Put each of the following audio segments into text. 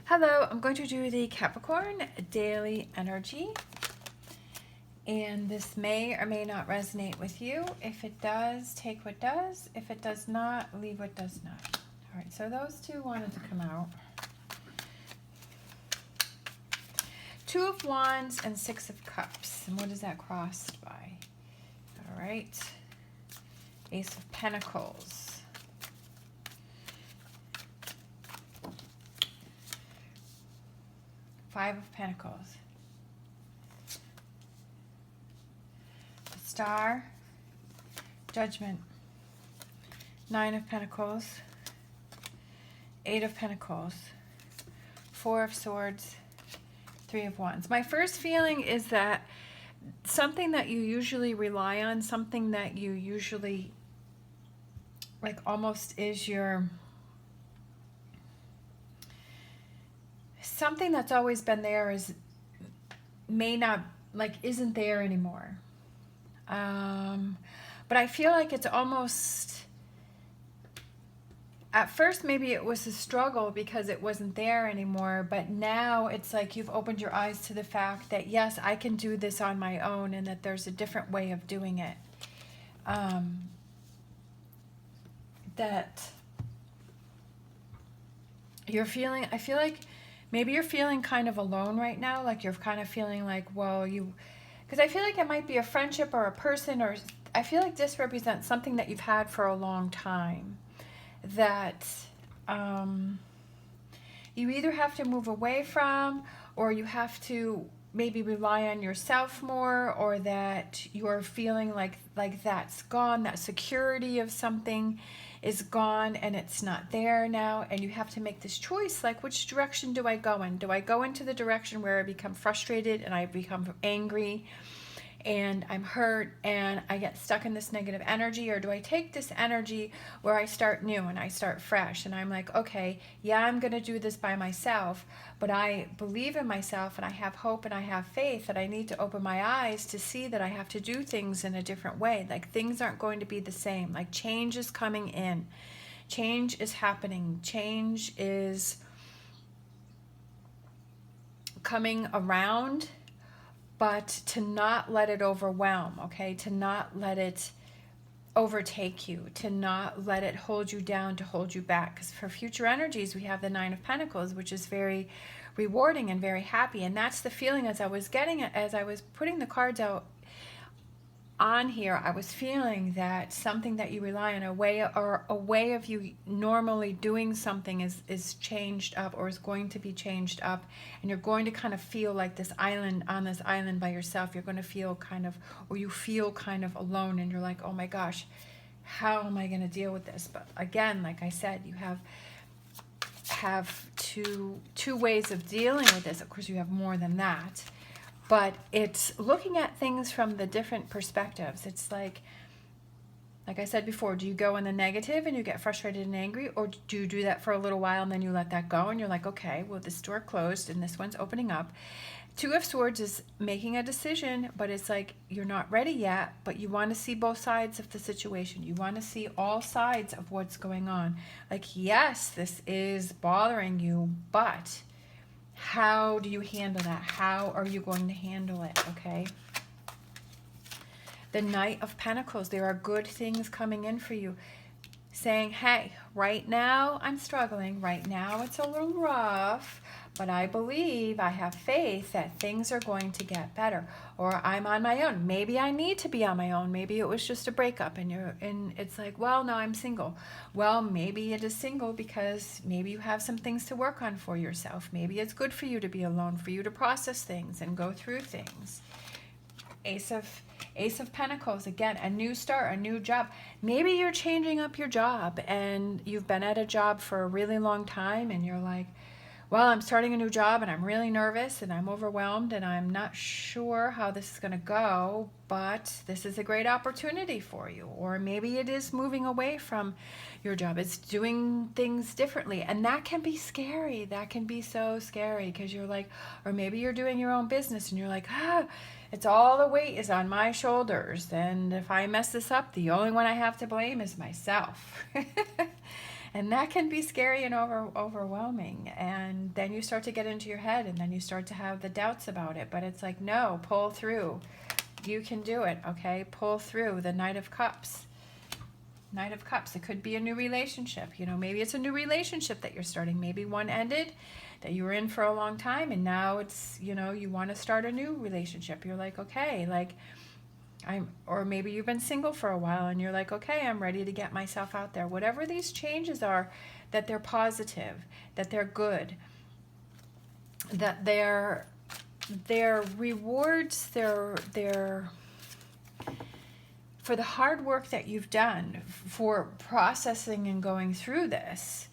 Hello, I'm going to do the Capricorn daily energy, and this may or may not resonate with you. If it does, take what does. If it does not, leave what does not. All right, so those two wanted to come out. Two of Wands and Six of Cups. And what is that crossed by? All right. Ace of Pentacles. Five of Pentacles. The Star. Judgment. Nine of Pentacles. Eight of Pentacles. Four of Swords. Three of Wands. My first feeling is that something that you usually rely on, something that you usually, like, almost is your, something that's always been there may not, like, isn't there anymore. But I feel like it's almost, at first maybe it was a struggle because it wasn't there anymore, but now it's like you've opened your eyes to the fact that yes, I can do this on my own, and that there's a different way of doing it. That you're feeling, I feel like maybe you're feeling kind of alone right now, like you're kind of feeling like, well, because I feel like it might be a friendship or a person, or I feel like this represents something that you've had for a long time, that you either have to move away from, or you have to maybe rely on yourself more, or that you're feeling like that's gone, that security of something is gone and it's not there now, and you have to make this choice, like, which direction do I go in? Do I go into the direction where I become frustrated and I become angry and I'm hurt and I get stuck in this negative energy, or do I take this energy where I start new and I start fresh and I'm like, okay, yeah, I'm going to do this by myself, but I believe in myself and I have hope and I have faith that I need to open my eyes to see that I have to do things in a different way. Like, things aren't going to be the same. Like, change is coming in. Change is happening. Change is coming around. But to not let it overwhelm, okay? To not let it overtake you, to not let it hold you down, to hold you back. Because for future energies, we have the Nine of Pentacles, which is very rewarding and very happy. And that's the feeling as I was getting it, as I was putting the cards out on here, I was feeling that something that you rely on, a way of you normally doing something is changed up, or is going to be changed up, and you're going to kind of feel like this island, on this island by yourself. You're going to feel kind of, or you feel kind of alone, and you're like, oh my gosh, how am I going to deal with this? But again, like I said, you have two ways of dealing with this. Of course, you have more than that. But it's looking at things from the different perspectives. It's like I said before, do you go in the negative and you get frustrated and angry, or do you do that for a little while and then you let that go and you're like, okay, well, this door closed and this one's opening up. Two of Swords is making a decision, but it's like you're not ready yet, but you want to see both sides of the situation. You want to see all sides of what's going on. Like, yes, this is bothering you, but how do you handle that? How are you going to handle it? Okay. The Knight of Pentacles. There are good things coming in for you, saying, hey, right now I'm struggling. Right now it's a little rough, but I believe, I have faith that things are going to get better. Or I'm on my own. Maybe I need to be on my own. Maybe it was just a breakup and it's like, well, no, I'm single. Well, maybe it is single because maybe you have some things to work on for yourself. Maybe it's good for you to be alone, for you to process things and go through things. Ace of Pentacles, again, a new start, a new job. Maybe you're changing up your job and you've been at a job for a really long time and you're like, well, I'm starting a new job and I'm really nervous and I'm overwhelmed and I'm not sure how this is going to go, but this is a great opportunity for you. Or maybe it is moving away from your job. It's doing things differently. And that can be scary. That can be so scary because you're like, or maybe you're doing your own business and you're like, it's all the weight is on my shoulders. And if I mess this up, the only one I have to blame is myself. And that can be scary and overwhelming. And then you start to get into your head, and then you start to have the doubts about it. But it's like, no, pull through. You can do it, okay? Pull through. The Knight of Cups. Knight of Cups. It could be a new relationship. You know, maybe it's a new relationship that you're starting. Maybe one ended that you were in for a long time, and now it's, you know, you want to start a new relationship. You're like, okay, like or maybe you've been single for a while and you're like, okay, I'm ready to get myself out there. Whatever these changes are, that they're positive, that they're good, that they're rewards, they're for the hard work that you've done for processing and going through this.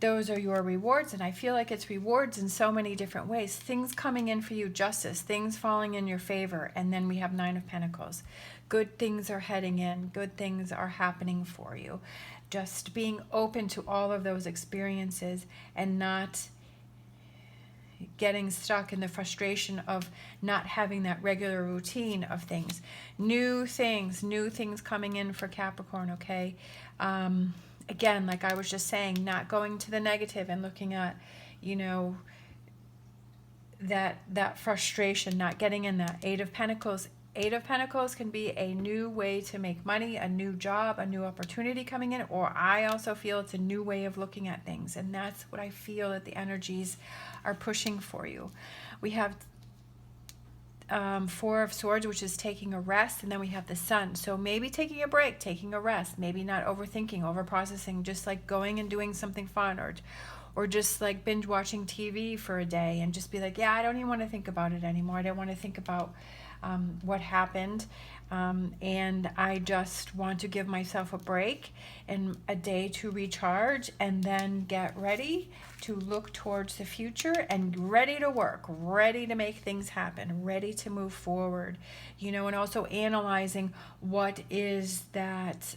Those are your rewards, and I feel like it's rewards in so many different ways. Things coming in for you, justice, things falling in your favor, and then we have Nine of Pentacles. Good things are heading in, good things are happening for you. Just being open to all of those experiences and not getting stuck in the frustration of not having that regular routine of things. New things coming in for Capricorn, okay? Again, like I was just saying, not going to the negative and looking at, you know, that frustration, not getting in that. Eight of Pentacles. Eight of Pentacles can be a new way to make money, a new job, a new opportunity coming in, or I also feel it's a new way of looking at things, and that's what I feel that the energies are pushing for you. We have Four of Swords, which is taking a rest, and then we have the Sun. So maybe taking a break, taking a rest, maybe not overthinking, overprocessing, just like going and doing something fun, or just like binge watching TV for a day and just be like, yeah, I don't even want to think about it anymore. I don't want to think about what happened, and I just want to give myself a break and a day to recharge, and then get ready to look towards the future and ready to work, ready to make things happen, ready to move forward, you know, and also analyzing what is that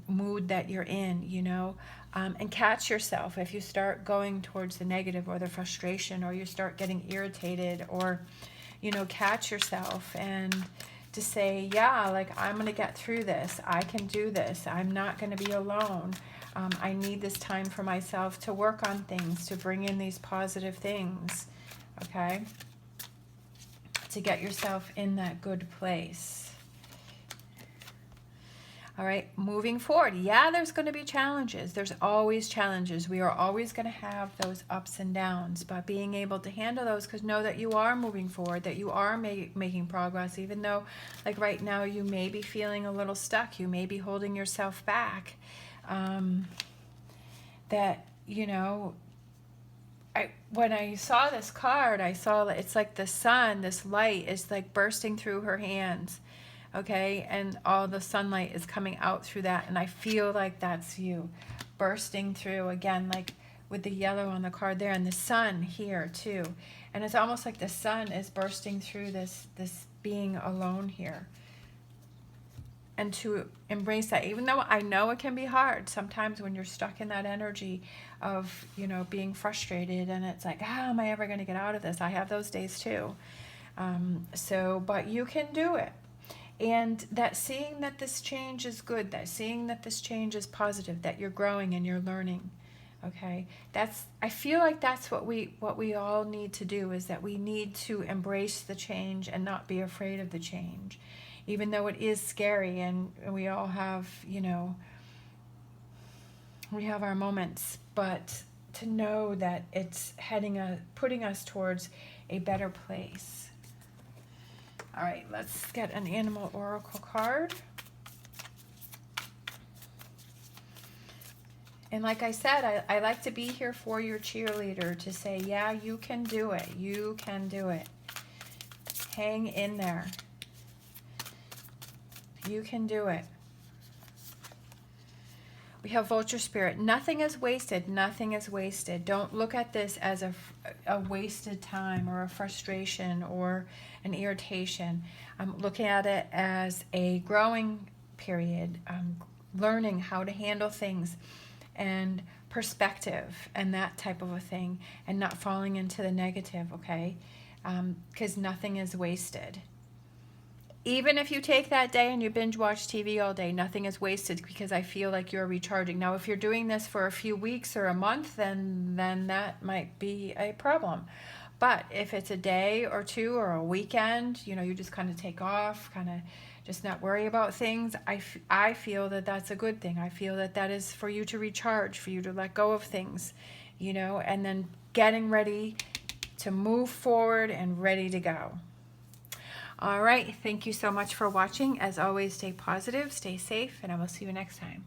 mood that you're in, you know, and catch yourself if you start going towards the negative or the frustration, or you start getting irritated, or you know, catch yourself and to say, yeah, like, I'm going to get through this. I can do this. I'm not going to be alone. I need this time for myself to work on things, to bring in these positive things, okay? To get yourself in that good place. All right, moving forward. Yeah, there's going to be challenges. There's always challenges. We are always going to have those ups and downs, but being able to handle those, because know that you are moving forward, that you are making progress, even though, like right now, you may be feeling a little stuck. You may be holding yourself back. That, you know, when I saw this card, I saw that it's like the sun, this light is like bursting through her hands. Okay, and all the sunlight is coming out through that, and I feel like that's you bursting through again, like with the yellow on the card there, and the sun here too, and it's almost like the sun is bursting through this being alone here, and to embrace that, even though I know it can be hard sometimes when you're stuck in that energy of, you know, being frustrated, and it's like, how am I ever going to get out of this? I have those days too. But you can do it. And that seeing that this change is good, that seeing that this change is positive, that you're growing and you're learning, okay? I feel like that's what we all need to do, is that we need to embrace the change and not be afraid of the change, even though it is scary, and we all have, you know, we have our moments, but to know that it's putting us towards a better place. All right, let's get an animal oracle card. And like I said, I like to be here for your cheerleader, to say, yeah, you can do it. You can do it. Hang in there. You can do it. We have vulture spirit. Nothing is wasted. Nothing is wasted. Don't look at this as a wasted time or a frustration or an irritation. I'm looking at it as a growing period, learning how to handle things and perspective and that type of a thing, and not falling into the negative, okay? Because nothing is wasted. Even if you take that day and you binge watch TV all day, nothing is wasted because I feel like you're recharging. Now, if you're doing this for a few weeks or a month, then that might be a problem. But if it's a day or two or a weekend, you know, you just kind of take off, kind of just not worry about things, I feel that that's a good thing. I feel that that is for you to recharge, for you to let go of things, you know, and then getting ready to move forward and ready to go. All right, thank you so much for watching. As always, stay positive, stay safe, and I will see you next time.